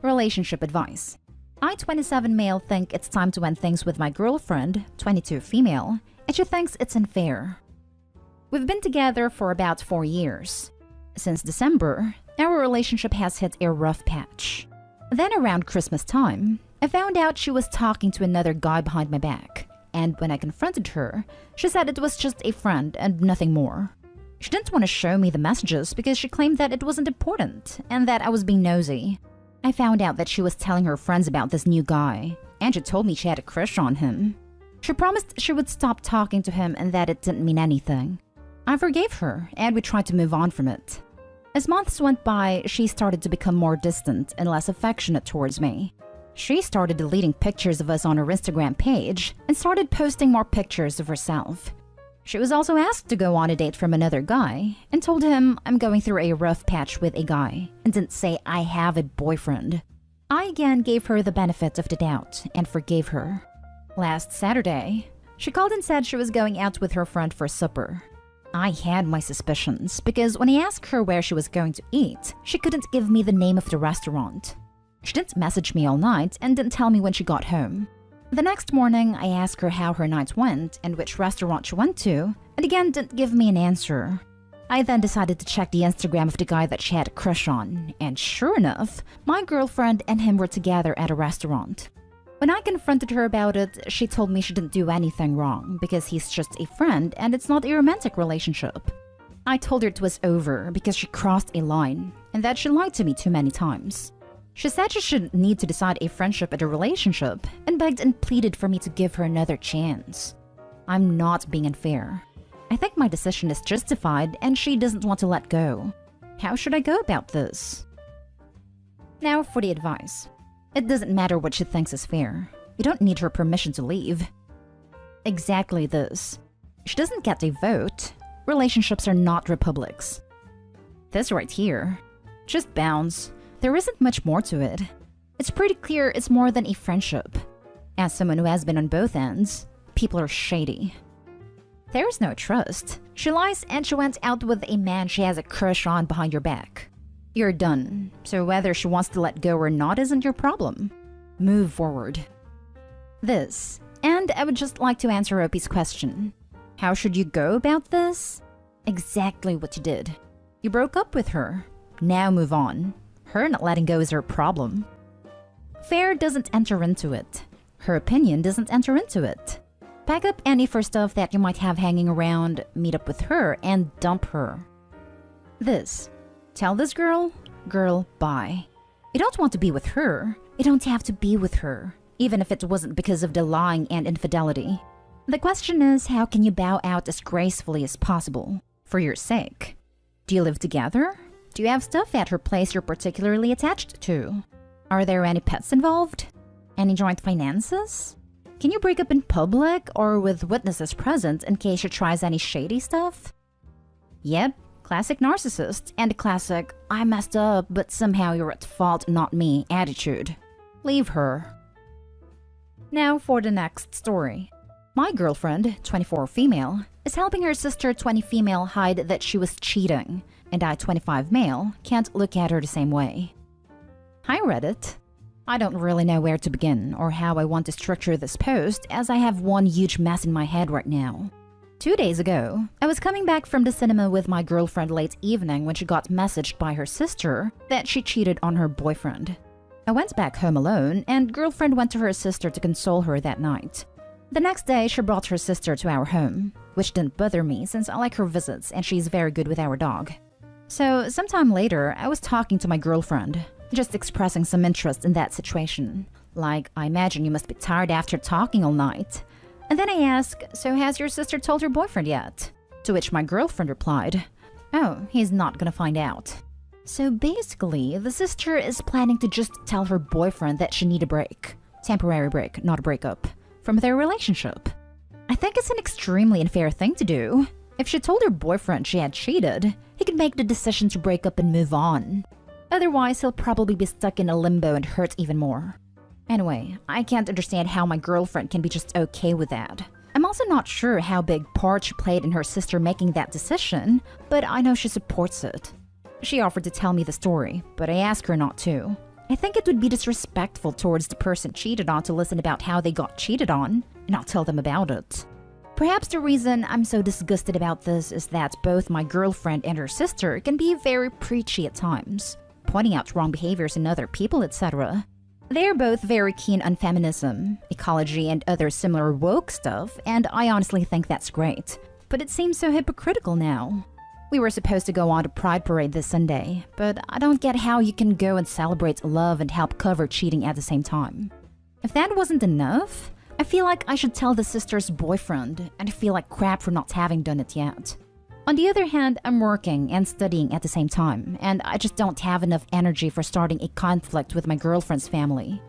Relationship advice. I, 27 male, think it's time to end things with my girlfriend, 22 female, and she thinks it's unfair. We've been together for about 4 years. Since December, our relationship has hit a rough patch. Then around Christmas time, I found out she was talking to another guy behind my back, and when I confronted her, she said it was just a friend and nothing more. She didn't want to show me the messages because she claimed that it wasn't important and that I was being nosy. I found out that she was telling her friends about this new guy, and she told me she had a crush on him. She promised she would stop talking to him and that it didn't mean anything. I forgave her, and we tried to move on from it. As months went by, she started to become more distant and less affectionate towards me. She started deleting pictures of us on her Instagram page and started posting more pictures of herself. She was also asked to go on a date from another guy and told him I'm going through a rough patch with a guy and didn't say I have a boyfriend. I again gave her the benefit of the doubt and forgave her. Last Saturday, she called and said she was going out with her friend for supper. I had my suspicions because when I asked her where she was going to eat, she couldn't give me the name of the restaurant. She didn't message me all night and didn't tell me when she got home. The next morning, I asked her how her night went and which restaurant she went to, and again didn't give me an answer. I then decided to check the Instagram of the guy that she had a crush on, and sure enough, my girlfriend and him were together at a restaurant. When I confronted her about it, she told me she didn't do anything wrong because he's just a friend and it's not a romantic relationship. I told her it was over because she crossed a line and that she lied to me too many times. She said she shouldn't need to decide a friendship and a relationship and begged and pleaded for me to give her another chance. I'm not being unfair. I think my decision is justified and she doesn't want to let go. How should I go about this? Now for the advice. It doesn't matter what she thinks is fair. You don't need her permission to leave. Exactly this. She doesn't get a vote. Relationships are not republics. This right here. Just bounce. There isn't much more to it. It's pretty clear it's more than a friendship. As someone who has been on both ends, people are shady. There's no trust. She lies and she went out with a man she has a crush on behind your back. You're done, so whether she wants to let go or not isn't your problem. Move forward. This, and I would just like to answer Opie's question. How should you go about this? Exactly what you did. You broke up with her. Now move on. Her not letting go is her problem. Fair doesn't enter into it. Her opinion doesn't enter into it. Pack up any for stuff that you might have hanging around, meet up with her, and dump her. This. Tell this girl, bye. You don't want to be with her. You don't have to be with her, even if it wasn't because of the lying and infidelity. The question is, how can you bow out as gracefully as possible, for your sake? Do you live together? Do you have stuff at her place you're particularly attached to? Are there any pets involved? Any joint finances? Can you break up in public or with witnesses present in case she tries any shady stuff? Yep, classic narcissist and classic I messed up but somehow you're at fault, not me attitude. Leave her. Now for the next story. My girlfriend, 24 female, is helping her sister, 20 female, hide that she was cheating, and I, 25 male, can't look at her the same way. Hi Reddit. I don't really know where to begin or how I want to structure this post as I have one huge mess in my head right now. 2 days ago, I was coming back from the cinema with my girlfriend late evening when she got messaged by her sister that she cheated on her boyfriend. I went back home alone and girlfriend went to her sister to console her that night. The next day, she brought her sister to our home, which didn't bother me since I like her visits and she's very good with our dog. So, sometime later, I was talking to my girlfriend, just expressing some interest in that situation. Like, I imagine you must be tired after talking all night. And then I ask, so has your sister told her boyfriend yet? To which my girlfriend replied, oh, he's not gonna find out. So basically, the sister is planning to just tell her boyfriend that she need a break. Temporary break, not a breakup. From their relationship. I think it's an extremely unfair thing to do. If she told her boyfriend she had cheated, he could make the decision to break up and move on. Otherwise, he'll probably be stuck in a limbo and hurt even more. Anyway, I can't understand how my girlfriend can be just okay with that. I'm also not sure how big part she played in her sister making that decision, but I know she supports it. She offered to tell me the story, but I asked her not to. I think it would be disrespectful towards the person cheated on to listen about how they got cheated on and not tell them about it. Perhaps the reason I'm so disgusted about this is that both my girlfriend and her sister can be very preachy at times, pointing out wrong behaviors in other people, etc. They are both very keen on feminism, ecology, and other similar woke stuff, and I honestly think that's great. But it seems so hypocritical now. We were supposed to go on a pride parade this Sunday, but I don't get how you can go and celebrate love and help cover cheating at the same time. If that wasn't enough, I feel like I should tell the sister's boyfriend, and I feel like crap for not having done it yet. On the other hand, I'm working and studying at the same time, and I just don't have enough energy for starting a conflict with my girlfriend's family.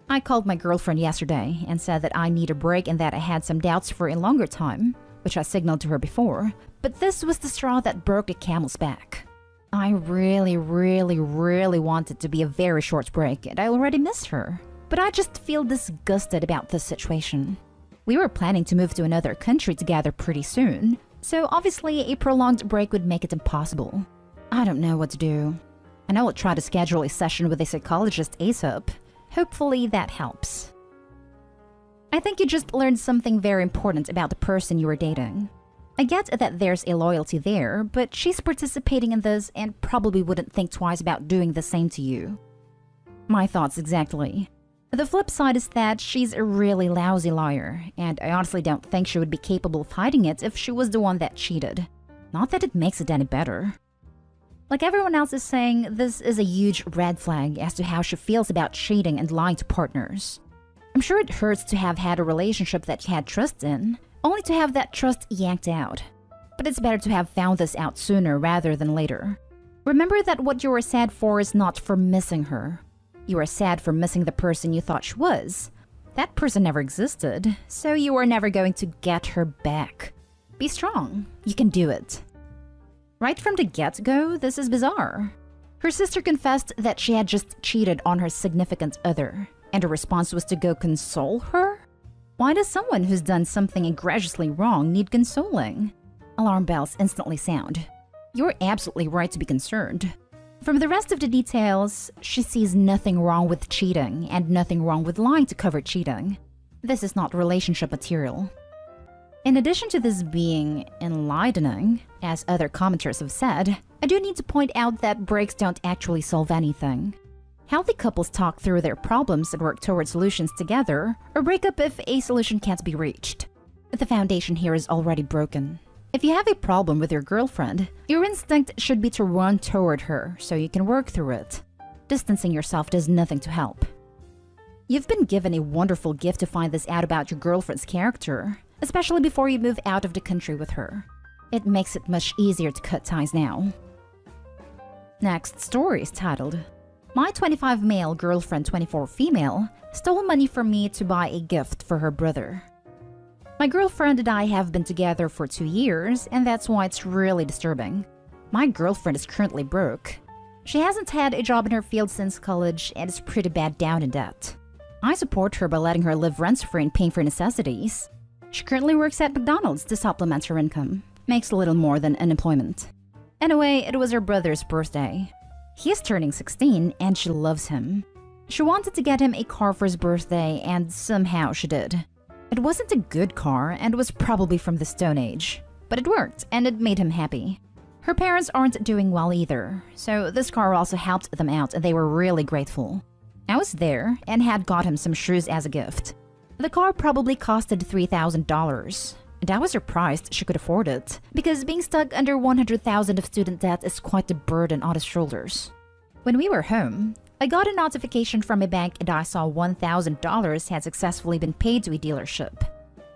I called my girlfriend yesterday and said that I need a break and that I had some doubts for a longer time, which I signaled to her before, but this was the straw that broke the camel's back. I really wanted to be a very short break, and I already miss her. But I just feel disgusted about this situation. We were planning to move to another country together pretty soon, so obviously a prolonged break would make it impossible. I don't know what to do. I know I'll try to schedule a session with a psychologist ASAP. Hopefully that helps. I think you just learned something very important about the person you were dating. I get that there's a loyalty there, but she's participating in this and probably wouldn't think twice about doing the same to you. My thoughts exactly. The flip side is that she's a really lousy liar, and I honestly don't think she would be capable of hiding it if she was the one that cheated. Not that it makes it any better. Like everyone else is saying, this is a huge red flag as to how she feels about cheating and lying to partners. I'm sure it hurts to have had a relationship that you had trust in, only to have that trust yanked out. But it's better to have found this out sooner rather than later. Remember that what you are sad for is not for missing her. You are sad for missing the person you thought she was. That person never existed, so you are never going to get her back. Be strong. You can do it. Right from the get-go, this is bizarre. Her sister confessed that she had just cheated on her significant other, and her response was to go console her? Why does someone who's done something egregiously wrong need consoling? Alarm bells instantly sound. You're absolutely right to be concerned. From the rest of the details, she sees nothing wrong with cheating and nothing wrong with lying to cover cheating. This is not relationship material. In addition to this being enlightening, as other commenters have said, I do need to point out that breaks don't actually solve anything. Healthy couples talk through their problems and work toward solutions together, or break up if a solution can't be reached. But the foundation here is already broken. If you have a problem with your girlfriend, your instinct should be to run toward her so you can work through it. Distancing yourself does nothing to help. You've been given a wonderful gift to find this out about your girlfriend's character, especially before you move out of the country with her. It makes it much easier to cut ties now. Next story is titled, My 25 male girlfriend 24 female stole money from me to buy a gift for her brother. My girlfriend and I have been together for 2 years, and that's why it's really disturbing. My girlfriend is currently broke. She hasn't had a job in her field since college and is pretty bad down in debt. I support her by letting her live rent-free and paying for necessities. She currently works at McDonald's to supplement her income. Makes a little more than unemployment. Anyway, it was her brother's birthday. He is turning 16 and she loves him. She wanted to get him a car for his birthday and somehow she did. It wasn't a good car and was probably from the Stone Age, but it worked and it made him happy. Her parents aren't doing well either, so this car also helped them out and they were really grateful. I was there and had got him some shoes as a gift. The car probably costed $3,000, and I was surprised she could afford it, because being stuck under $100,000 of student debt is quite a burden on his shoulders. When we were home, I got a notification from a bank and I saw $1,000 had successfully been paid to a dealership.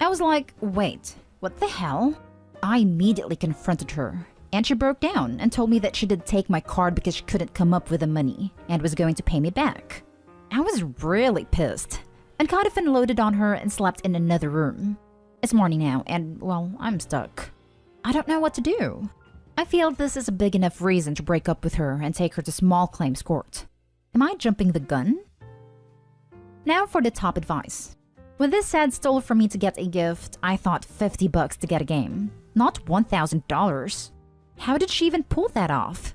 I was like, wait, what the hell? I immediately confronted her, and she broke down and told me that she did take my card because she couldn't come up with the money and was going to pay me back. I was really pissed and kind of unloaded on her and slept in another room. It's morning now and, well, I'm stuck. I don't know what to do. I feel this is a big enough reason to break up with her and take her to small claims court. Am I jumping the gun? Now for the top advice. When this sad stole from me to get a gift, I thought $50 to get a game, not $1,000. How did she even pull that off?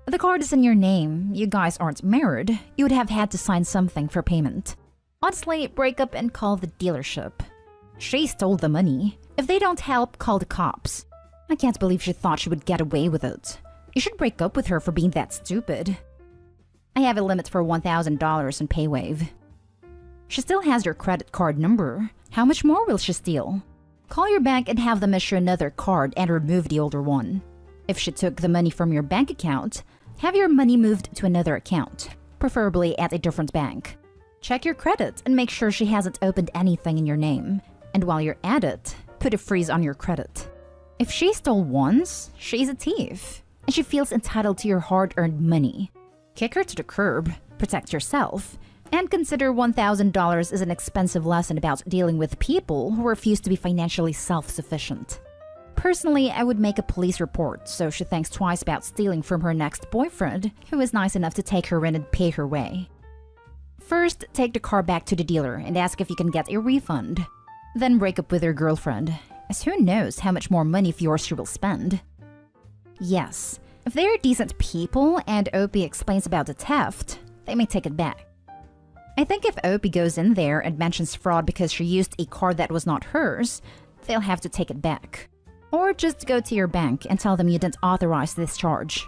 The card is in your name, you guys aren't married, you would have had to sign something for payment. Honestly, break up and call the dealership. She stole the money. If they don't help, call the cops. I can't believe she thought she would get away with it. You should break up with her for being that stupid. I have a limit for $1,000 in PayWave. She still has your credit card number. How much more will she steal? Call your bank and have them issue another card and remove the older one. If she took the money from your bank account, have your money moved to another account, preferably at a different bank. Check your credit and make sure she hasn't opened anything in your name. And while you're at it, put a freeze on your credit. If she stole once, she's a thief, and she feels entitled to your hard-earned money. Kick her to the curb, protect yourself, and consider $1,000 as an expensive lesson about dealing with people who refuse to be financially self-sufficient. Personally, I would make a police report so she thinks twice about stealing from her next boyfriend, who is nice enough to take her in and pay her way. First, take the car back to the dealer and ask if you can get a refund. Then break up with your girlfriend, as who knows how much more money of yours she will spend. Yes, if they are decent people and Opie explains about the theft, they may take it back. I think if Opie goes in there and mentions fraud because she used a card that was not hers, they'll have to take it back. Or just go to your bank and tell them you didn't authorize this charge.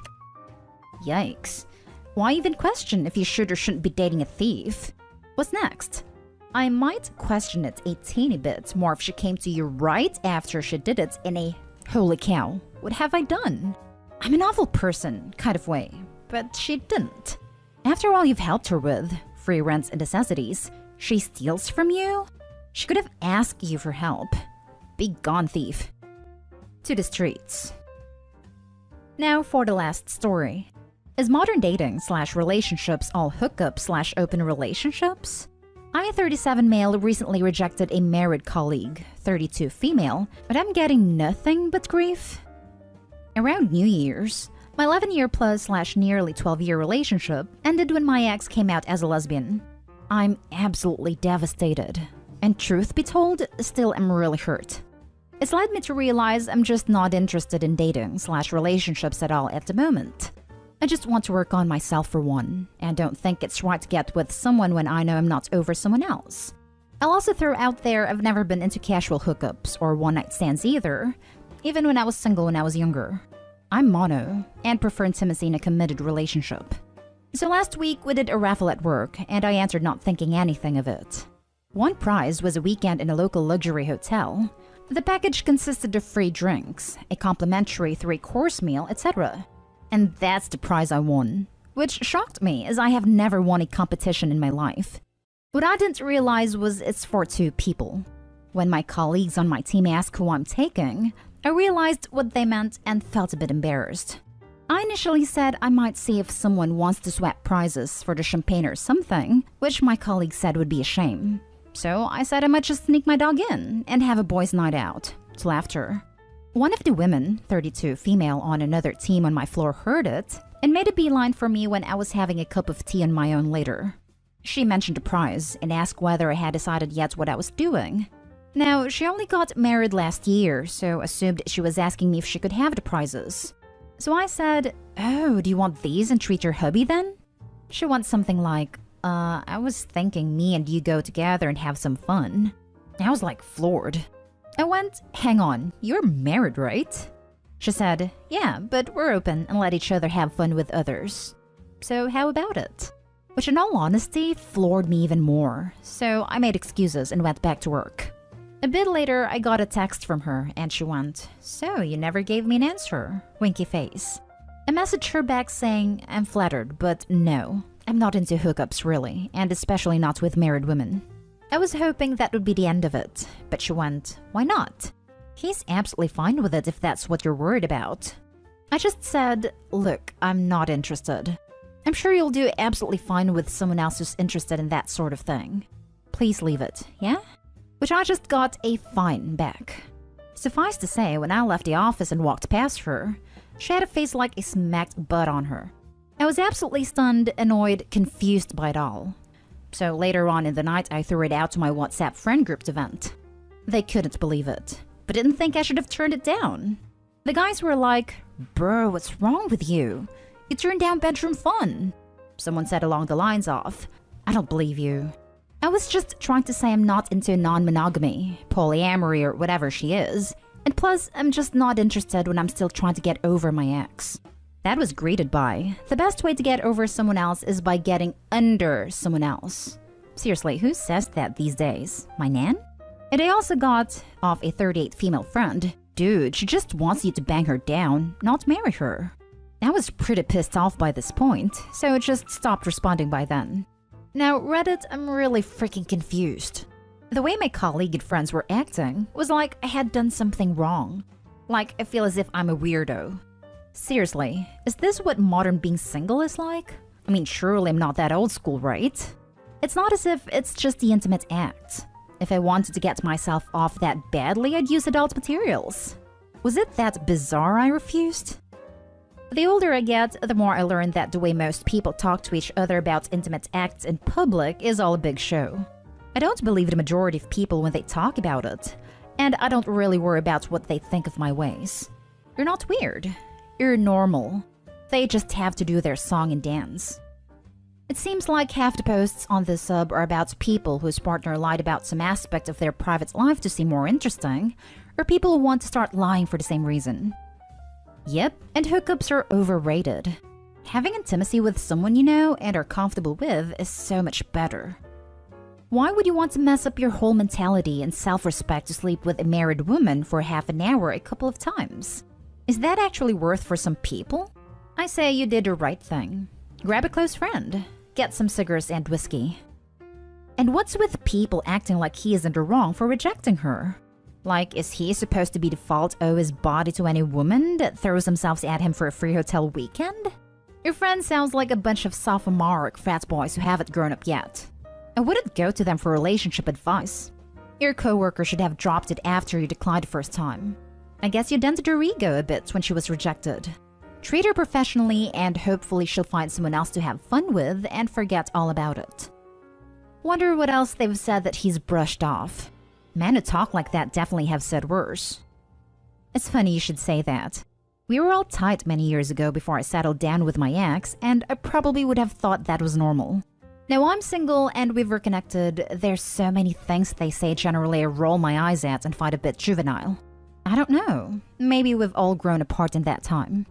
Yikes. Why even question if you should or shouldn't be dating a thief? What's next? I might question it a teeny bit more if she came to you right after she did it in a "holy cow, what have I done? I'm an awful person" kind of way, but she didn't. After all you've helped her with, free rents and necessities, she steals from you? She could have asked you for help. Be gone, thief. To the streets. Now for the last story. Is modern dating / relationships all hookup / open relationships? I, 37 male, recently rejected a married colleague, 32 female, but I'm getting nothing but grief. Around New Year's, my 11-year plus / nearly 12-year relationship ended when my ex came out as a lesbian. I'm absolutely devastated, and truth be told, still am really hurt. It's led me to realize I'm just not interested in dating / relationships at all at the moment. I just want to work on myself for one, and don't think it's right to get with someone when I know I'm not over someone else. I'll also throw out there I've never been into casual hookups or one-night stands either, even when I was single when I was younger. I'm mono, and prefer intimacy in a committed relationship. So last week we did a raffle at work, and I answered not thinking anything of it. One prize was a weekend in a local luxury hotel. The package consisted of free drinks, a complimentary 3-course meal, etc. And that's the prize I won, which shocked me as I have never won a competition in my life. What I didn't realize was it's for 2 people. When my colleagues on my team asked who I'm taking, I realized what they meant and felt a bit embarrassed. I initially said I might see if someone wants to swap prizes for the champagne or something, which my colleague said would be a shame. So I said I might just sneak my dog in and have a boys' night out, to laughter. One of the women, 32 female on another team on my floor, heard it and made a beeline for me when I was having a cup of tea on my own later. She mentioned the prize and asked whether I had decided yet what I was doing. Now, she only got married last year, so assumed she was asking me if she could have the prizes. So I said, "Oh, do you want these and treat your hubby then?" She wants something like, I was thinking me and you go together and have some fun." I was like floored. I went, "Hang on, you're married, right?" She said, "Yeah, but we're open and let each other have fun with others. So how about it?" Which in all honesty floored me even more, so I made excuses and went back to work. A bit later, I got a text from her and she went, "So you never gave me an answer?" Winky face. I messaged her back saying, "I'm flattered, but no, I'm not into hookups really, and especially not with married women." I was hoping that would be the end of it, but she went, "Why not? He's absolutely fine with it if that's what you're worried about." I just said, "Look, I'm not interested. I'm sure you'll do absolutely fine with someone else who's interested in that sort of thing. Please leave it, yeah?" Which I just got a fine back. Suffice to say, when I left the office and walked past her, she had a face like a smacked butt on her. I was absolutely stunned, annoyed, confused by it all. So later on in the night, I threw it out to my WhatsApp friend group to vent. They couldn't believe it, but didn't think I should have turned it down. The guys were like, "Bro, what's wrong with you? You turned down bedroom fun. Someone said along the lines of, I don't believe you. I was just trying to say I'm not into non-monogamy, polyamory, or whatever she is. And plus, I'm just not interested when I'm still trying to get over my ex. That was greeted by, the best way to get over someone else is by getting under someone else. Seriously, who says that these days? My nan? And I also got off a 38 female friend. Dude, she just wants you to bang her down, not marry her. I was pretty pissed off by this point, so I just stopped responding by then. Now, Reddit, I'm really freaking confused. The way my colleague and friends were acting was like I had done something wrong. Like, I feel as if I'm a weirdo. Seriously, is this what modern being single is like? I mean, surely I'm not that old school, right? It's not as if it's just the intimate act. If I wanted to get myself off that badly, I'd use adult materials. Was it that bizarre I refused? The older I get, the more I learn that the way most people talk to each other about intimate acts in public is all a big show. I don't believe the majority of people when they talk about it, and I don't really worry about what they think of my ways. You're not weird. You're normal. They just have to do their song and dance. It seems like half the posts on this sub are about people whose partner lied about some aspect of their private life to seem more interesting, or people who want to start lying for the same reason. Yep, and hookups are overrated. Having intimacy with someone you know and are comfortable with is so much better. Why would you want to mess up your whole mentality and self-respect to sleep with a married woman for half an hour a couple of times? Is that actually worth for some people? I say you did the right thing. Grab a close friend. Get some cigars and whiskey. And what's with people acting like he is in the wrong for rejecting her? Like, is he supposed to be default owe his body to any woman that throws themselves at him for a free hotel weekend? Your friend sounds like a bunch of sophomoric frat boys who haven't grown up yet. I wouldn't go to them for relationship advice. Your coworker should have dropped it after you declined the first time. I guess you dented her ego a bit when she was rejected. Treat her professionally and hopefully she'll find someone else to have fun with and forget all about it. Wonder what else they've said that he's brushed off. Men who talk like that definitely have said worse. It's funny you should say that. We were all tight many years ago before I settled down with my ex, and I probably would have thought that was normal. Now I'm single and we've reconnected, there's so many things they say generally I roll my eyes at and find a bit juvenile. I don't know. Maybe we've all grown apart in that time.